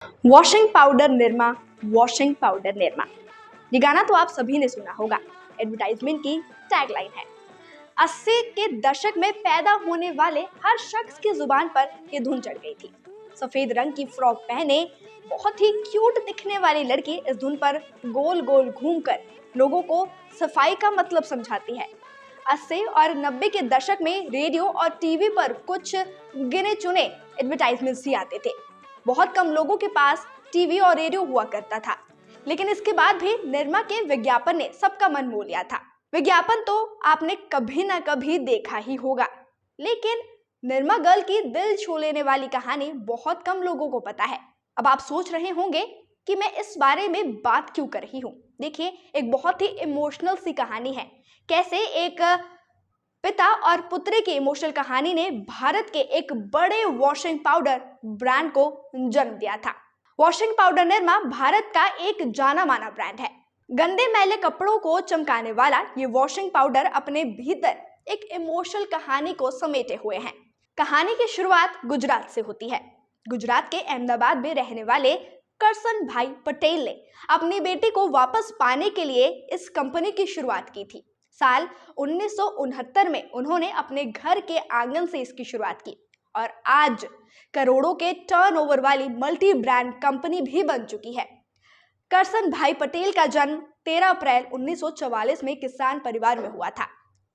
Washing powder Nirma, washing powder Nirma. ये गाना तो आप सभी ने सुना होगा। एडवर्टाइजमेंट की टैगलाइन है। 80 के दशक में पैदा होने वाले हर शख्स की जुबान पर ये धुन चढ़ गई थी। सफेद रंग की फ्रॉक पहने बहुत ही क्यूट दिखने वाली लड़की इस धुन पर गोल गोल घूमकर लोगों को सफाई का मतलब समझाती है। 80 और 90 के दशक में रेडियो और टीवी पर कुछ गिने चुने एडवर्टाइजमेंट्स ही आते थे। बहुत कम लोगों के पास टीवी और रेडियो हुआ करता था, लेकिन इसके बाद भी निरमा के विज्ञापन ने सबका मन मोह लिया था। विज्ञापन तो आपने कभी ना कभी देखा ही होगा, लेकिन निरमा गर्ल की दिल छू लेने वाली कहानी बहुत कम लोगों को पता है। अब आप सोच रहे होंगे कि मैं इस बारे में बात क्यों कर रही हूँ। देखिए, एक बहुत ही इमोशनल सी कहानी है। कैसे एक पिता और पुत्री की इमोशनल कहानी ने भारत के एक बड़े वॉशिंग पाउडर ब्रांड को जन्म दिया था। वॉशिंग पाउडर निरमा भारत का एक जाना माना ब्रांड है। गंदे मैले कपड़ों को चमकाने वाला ये वॉशिंग पाउडर अपने भीतर एक इमोशनल कहानी को समेटे हुए हैं। कहानी की शुरुआत गुजरात से होती है। गुजरात के अहमदाबाद में रहने वाले करसन भाई पटेल ने अपनी बेटी को वापस पाने के लिए इस कंपनी की शुरुआत की थी। साल 1969 में उन्होंने अपने घर के आंगन से इसकी शुरुआत की और आज करोड़ों के टर्नओवर वाली मल्टी ब्रांड कंपनी भी बन चुकी है। करसन भाई पटेल का जन्म 13 अप्रैल 1944 में किसान परिवार में हुआ था।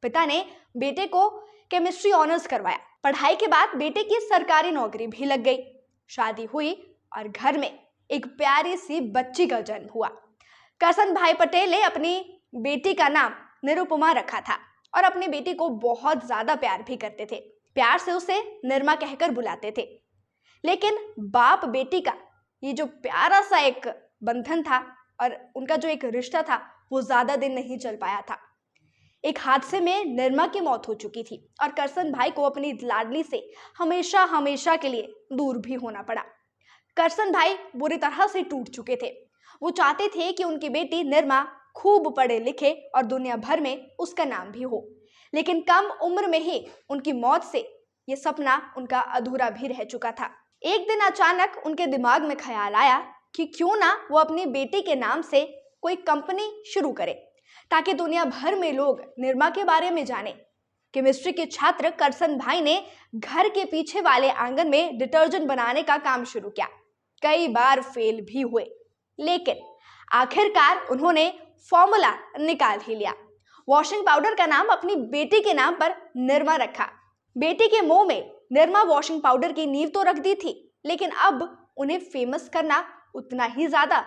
पिता ने बेटे को केमिस्ट्री ऑनर्स करवाया। पढ़ाई के बाद बेटे की सरकारी नौकरी भी लग गई। शादी हुई और घर में एक प्यारी सी बच्ची का जन्म हुआ। करसन भाई पटेल ने अपनी बेटी का नाम निरुपमा रखा था और अपनी बेटी को बहुत ज्यादा प्यार भी करते थे। प्यार से उसे निरमा कहकर बुलाते थे। लेकिन बाप बेटी का ये जो प्यारा सा एक बंधन था और उनका जो एक रिश्ता था, वो ज्यादा दिन नहीं चल पाया था। एक हादसे में निरमा की मौत हो चुकी थी और करसन भाई को अपनी लाडली से हमेशा हमेशा के लिए दूर भी होना पड़ा। करसन भाई बुरी तरह से टूट चुके थे। वो चाहते थे कि उनकी बेटी निरमा खूब पढ़े लिखे और दुनिया भर में उसका नाम भी हो, लेकिन कम उम्र में ही उनकी मौत से ये सपना उनका अधूरा भी रह चुका था। एक दिन अचानक उनके दिमाग में ख्याल आया कि क्यों ना वो अपनी बेटी के नाम से कोई कंपनी शुरू करे ताकि दुनिया भर में लोग निरमा के बारे में जाने। केमिस्ट्री के छात्र करसन भाई ने घर के पीछे वाले आंगन में डिटर्जेंट बनाने का काम शुरू किया। कई बार फेल भी हुए, लेकिन आखिरकार उन्होंने फॉर्मूला निकाल ही लिया। वॉशिंग पाउडर का नाम अपनी बेटी के नाम पर निरमा रखा। बेटी के मुंह में निरमा वॉशिंग पाउडर की नींव तो रख दी थी, लेकिन अब उन्हें फेमस करना उतना ही ज्यादा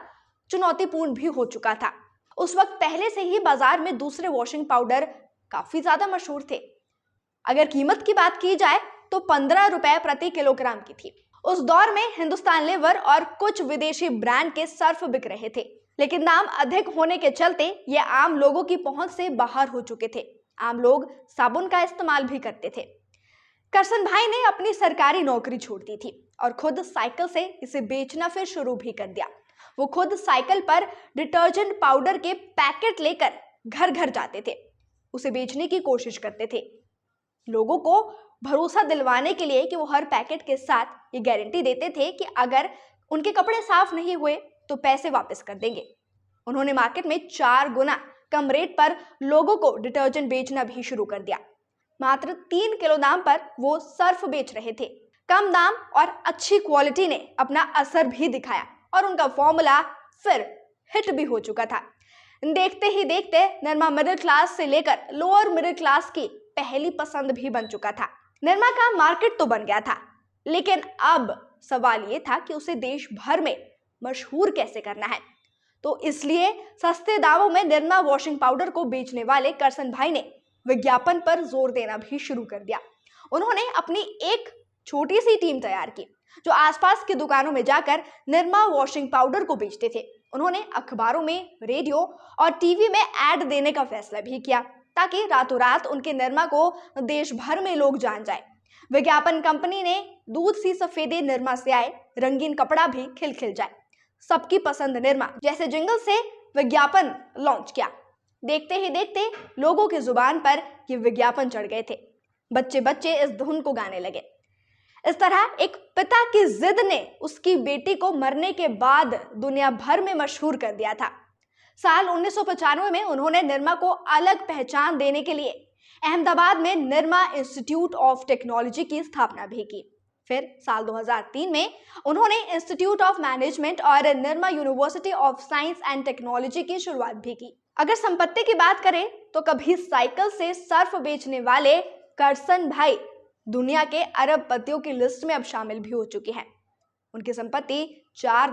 चुनौतीपूर्ण भी हो चुका था। उस वक्त पहले से ही बाजार में दूसरे वॉशिंग पाउडर काफी ज्यादा मशहूर थे। अगर कीमत की बात की जाए तो 15 रुपए प्रति किलोग्राम की थी। उस दौर में हिंदुस्तान लेवर और कुछ विदेशी ब्रांड के सर्फ बिक रहे थे, लेकिन दाम अधिक होने के चलते ये आम लोगों की पहुंच से बाहर हो चुके थे। आम लोग साबुन का इस्तेमाल भी करते थे। करसन भाई ने अपनी सरकारी नौकरी छोड़ दी थी और खुद साइकिल से इसे बेचना फिर शुरू भी कर दिया। वो खुद साइकिल पर डिटर्जेंट पाउडर के पैकेट लेकर घर घर जाते थे, उसे बेचने की कोशिश करते थे, लोगों को भरोसा दिलवाने के लिए कि वो हर पैकेट के साथ ये गारंटी देते थे कि अगर उनके कपड़े साफ नहीं हुए तो पैसे वापस कर देंगे। उन्होंने मार्केट में 4 गुना कम रेट पर लोगों को डिटर्जेंट बेचना भी शुरू कर दिया। मात्र 3 किलो दाम पर वो सर्फ बेच रहे थे। कम दाम और अच्छी क्वालिटी ने अपना असर भी दिखाया और उनका फॉर्मूला फिर हिट भी हो चुका था। देखते ही देखते निरमा मिडिल क्लास से लेकर लोअर मिडिल क्लास की पहली पसंद भी बन चुका था। निरमा का मार्केट तो बन गया था, लेकिन अब सवाल ये था कि उसे देश भर में मशहूर कैसे करना है। तो इसलिए सस्ते दामों में निरमा वॉशिंग पाउडर को बेचने वाले करसन भाई ने विज्ञापन पर जोर देना भी शुरू कर दिया। उन्होंने अपनी एक छोटी सी टीम तैयार की जो आसपास की दुकानों में जाकर निरमा वॉशिंग पाउडर को बेचते थे। उन्होंने अखबारों में, रेडियो और टीवी में ऐड देने का फैसला भी किया ताकि रातों रात उनके निरमा को देश भर में लोग जान जाए। विज्ञापन कंपनी ने दूध सी सफेदे निरमा से आए रंगीन कपड़ा भी खिल जाए, सबकी पसंद निरमा जैसे जिंगल से विज्ञापन लॉन्च किया। देखते ही देखते लोगों की जुबान पर ये विज्ञापन चढ़ गए थे। बच्चे बच्चे इस धुन को गाने लगे। इस तरह एक पिता की जिद ने उसकी बेटी को मरने के बाद दुनिया भर में मशहूर कर दिया था। साल 1995 में उन्होंने निरमा को अलग पहचान देने के लिए अहमदाबाद में निरमा इंस्टीट्यूट ऑफ टेक्नोलॉजी की स्थापना भी की। फिर साल 2003 में उन्होंने इंस्टीट्यूट ऑफ मैनेजमेंट और Nirma university of science and technology की शुरुआत भी की। अगर संपत्ति की बात करें तो कभी साइकिल से सर्फ बेचने वाले करसन भाई दुनिया के अरबपतियों की लिस्ट में अब शामिल भी हो चुके हैं। उनकी संपत्ति 4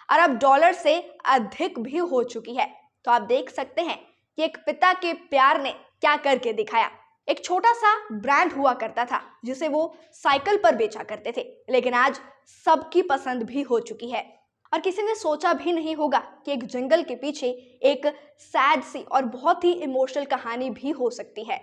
अरब डॉलर से अधिक भी हो चुकी है। तो आप देख सकते हैं कि एक पिता के प्यार ने क्या करके दिखाया। एक छोटा सा ब्रांड हुआ करता था जिसे वो साइकिल पर बेचा करते थे, लेकिन आज सबकी पसंद भी हो चुकी है। और किसी ने सोचा भी नहीं होगा कि एक जंगल के पीछे एक सैड सी और बहुत ही इमोशनल कहानी भी हो सकती है।